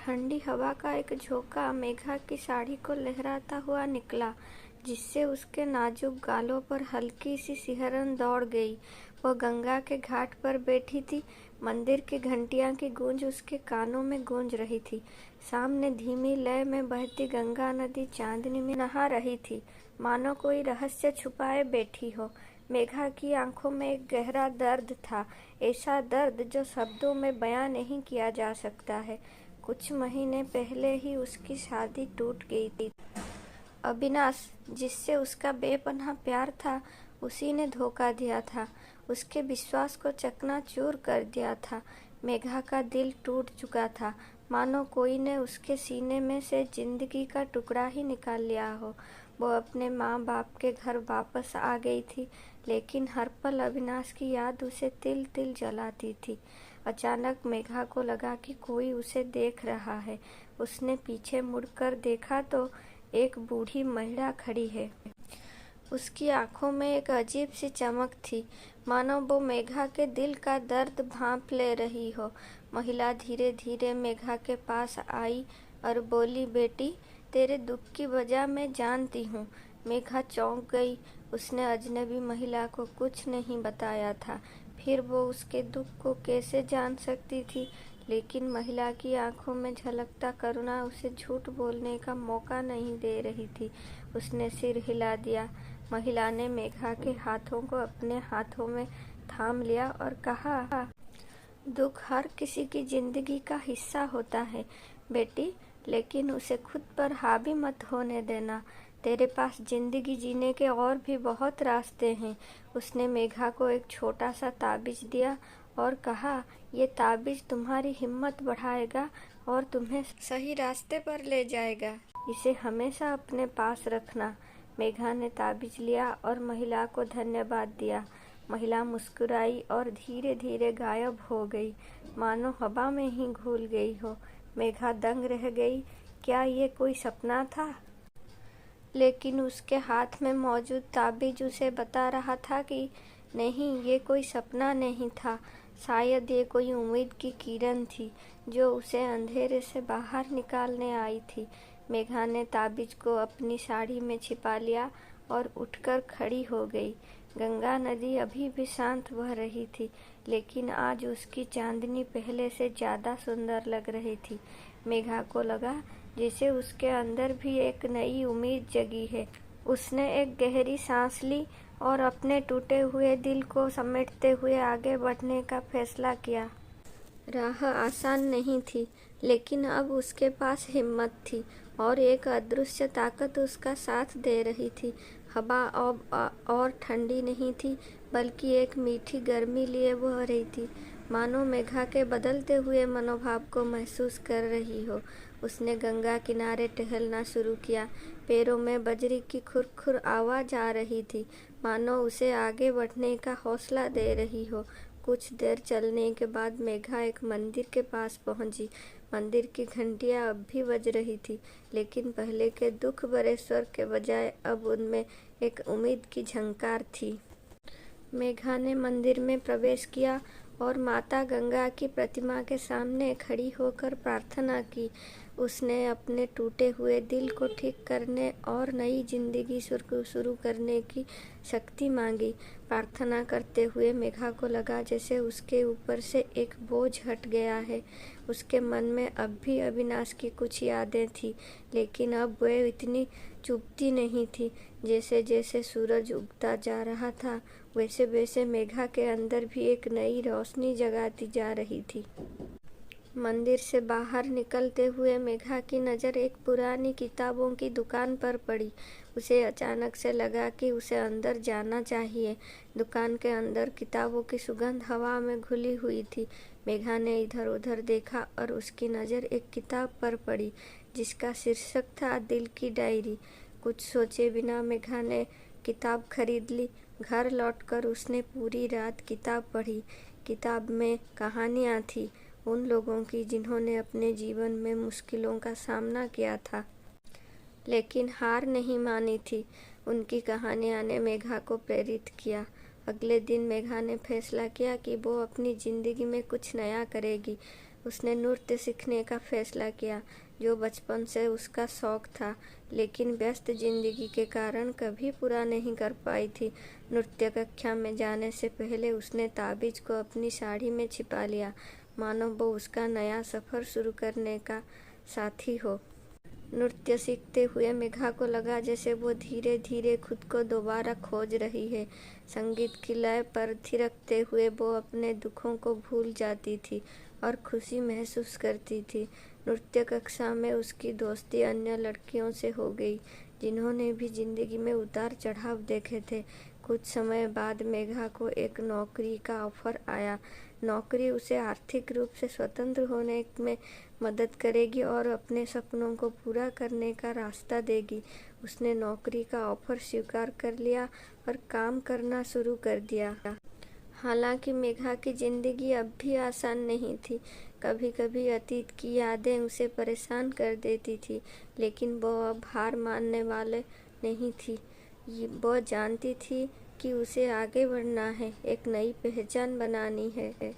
ठंडी हवा का एक झोंका मेघा की साड़ी को लहराता हुआ निकला, जिससे उसके नाजुक गालों पर हल्की सी सिहरन दौड़ गई। वह गंगा के घाट पर बैठी थी। मंदिर की घंटियां की गूंज उसके कानों में गूंज रही थी। सामने धीमी लय में बहती गंगा नदी चांदनी में नहा रही थी, मानो कोई रहस्य छुपाए बैठी हो। मेघा की आंखों में एक गहरा दर्द था, ऐसा दर्द जो शब्दों में बयां नहीं किया जा सकता है। कुछ महीने पहले ही उसकी शादी टूट गई थी। अविनाश, जिससे उसका बेपनाह प्यार था, उसी ने धोखा दिया था, उसके विश्वास को चकनाचूर कर दिया था। मेघा का दिल टूट चुका था, मानो कोई ने उसके सीने में से जिंदगी का टुकड़ा ही निकाल लिया हो। वो अपने माँ बाप के घर वापस आ गई थी, लेकिन हर पल अविनाश की याद उसे तिल तिल जलाती थी। अचानक मेघा को लगा कि कोई उसे देख रहा है। उसने पीछे मुड़कर देखा तो एक बूढ़ी महिला खड़ी है। उसकी आंखों में एक अजीब सी चमक थी, मानो वो मेघा के दिल का दर्द भांप ले रही हो। महिला धीरे धीरे मेघा के पास आई और बोली, बेटी, तेरे दुख की वजह मैं जानती हूँ। मेघा चौंक गई। उसने अजनबी महिला को कुछ नहीं बताया था, फिर वो उसके दुख को कैसे जान सकती थी? लेकिन महिला की आंखों में झलकता करुणा उसे झूठ बोलने का मौका नहीं दे रही थी। उसने सिर हिला दिया। महिला ने मेघा के हाथों को अपने हाथों में थाम लिया और कहा, दुख हर किसी की जिंदगी का हिस्सा होता है बेटी, लेकिन उसे खुद पर हावी मत होने देना। तेरे पास जिंदगी जीने के और भी बहुत रास्ते हैं। उसने मेघा को एक छोटा सा ताबीज दिया और कहा, ये ताबीज तुम्हारी हिम्मत बढ़ाएगा और तुम्हें सही रास्ते पर ले जाएगा। इसे हमेशा अपने पास रखना। मेघा ने ताबीज लिया और महिला को धन्यवाद दिया। महिला मुस्कुराई और धीरे धीरे गायब हो गई, मानो हवा में ही घुल गई हो। मेघा दंग रह गई। क्या ये कोई सपना था? लेकिन उसके हाथ में मौजूद ताबीज उसे बता रहा था कि नहीं, ये कोई सपना नहीं था। शायद ये कोई उम्मीद की किरण थी, जो उसे अंधेरे से बाहर निकालने आई थी। मेघा ने ताबीज को अपनी साड़ी में छिपा लिया और उठकर खड़ी हो गई। गंगा नदी अभी भी शांत बह रही थी, लेकिन आज उसकी चांदनी पहले से ज्यादा सुंदर लग रही थी। मेघा को लगा जैसे उसके अंदर भी एक नई उम्मीद जगी है। उसने एक गहरी सांस ली और अपने टूटे हुए दिल को समेटते हुए आगे बढ़ने का फैसला किया। राह आसान नहीं थी, लेकिन अब उसके पास हिम्मत थी और एक अदृश्य ताकत उसका साथ दे रही थी। हवा अब और ठंडी नहीं थी, बल्कि एक मीठी गर्मी लिए बह रही थी, मानो मेघा के बदलते हुए मनोभाव को महसूस कर रही हो। उसने गंगा किनारे टहलना शुरू किया। पैरों में बजरी की खुरखुर आवाज आ रही थी, मानो उसे आगे बढ़ने का हौसला दे रही हो। कुछ देर चलने के बाद मेघा एक मंदिर के पास पहुंची। मंदिर की घंटियां अब भी बज रही थी, लेकिन पहले के दुख भरे स्वर के बजाय अब उनमें एक उम्मीद की झंकार थी। मेघा ने मंदिर में प्रवेश किया और माता गंगा की प्रतिमा के सामने खड़ी होकर प्रार्थना की। उसने अपने टूटे हुए दिल को ठीक करने और नई जिंदगी शुरू करने की शक्ति मांगी। प्रार्थना करते हुए मेघा को लगा जैसे उसके ऊपर से एक बोझ हट गया है। उसके मन में अब भी अविनाश की कुछ यादें थी, लेकिन अब वे इतनी चुभती नहीं थी। जैसे जैसे सूरज उगता जा रहा था, वैसे वैसे मेघा के अंदर भी एक नई रोशनी जगाती जा रही थी। मंदिर से बाहर निकलते हुए मेघा की नज़र एक पुरानी किताबों की दुकान पर पड़ी। उसे अचानक से लगा कि उसे अंदर जाना चाहिए। दुकान के अंदर किताबों की सुगंध हवा में घुली हुई थी। मेघा ने इधर उधर देखा और उसकी नज़र एक किताब पर पड़ी, जिसका शीर्षक था दिल की डायरी। कुछ सोचे बिना मेघा ने किताब खरीद ली। घर लौटकर उसने पूरी रात किताब पढ़ी। किताब में कहानियाँ थी उन लोगों की जिन्होंने अपने जीवन में मुश्किलों का सामना किया था, लेकिन हार नहीं मानी थी। उनकी कहानियाँ ने मेघा को प्रेरित किया। अगले दिन मेघा ने फैसला किया कि वो अपनी जिंदगी में कुछ नया करेगी। उसने नृत्य सीखने का फैसला किया, जो बचपन से उसका शौक था, लेकिन व्यस्त जिंदगी के कारण कभी पूरा नहीं कर पाई थी। नृत्य कक्षा में जाने से पहले उसने ताबीज को अपनी साड़ी में छिपा लिया, मानो वो उसका नया सफर शुरू करने का साथी हो। नृत्य सीखते हुए मेघा को लगा जैसे वो धीरे धीरे खुद को दोबारा खोज रही है। संगीत की लय पर थिरकते हुए वो अपने दुखों को भूल जाती थी और खुशी महसूस करती थी। नृत्य कक्षा में उसकी दोस्ती अन्य लड़कियों से हो गई, जिन्होंने भी जिंदगी में उतार चढ़ाव देखे थे। कुछ समय बाद मेघा को एक नौकरी का ऑफर आया। नौकरी उसे आर्थिक रूप से स्वतंत्र होने में मदद करेगी और अपने सपनों को पूरा करने का रास्ता देगी। उसने नौकरी का ऑफर स्वीकार कर लिया और काम करना शुरू कर दिया। हालांकि मेघा की जिंदगी अब भी आसान नहीं थी। कभी कभी अतीत की यादें उसे परेशान कर देती थी, लेकिन वो अब हार मानने वाले नहीं थी। वो जानती थी कि उसे आगे बढ़ना है, एक नई पहचान बनानी है।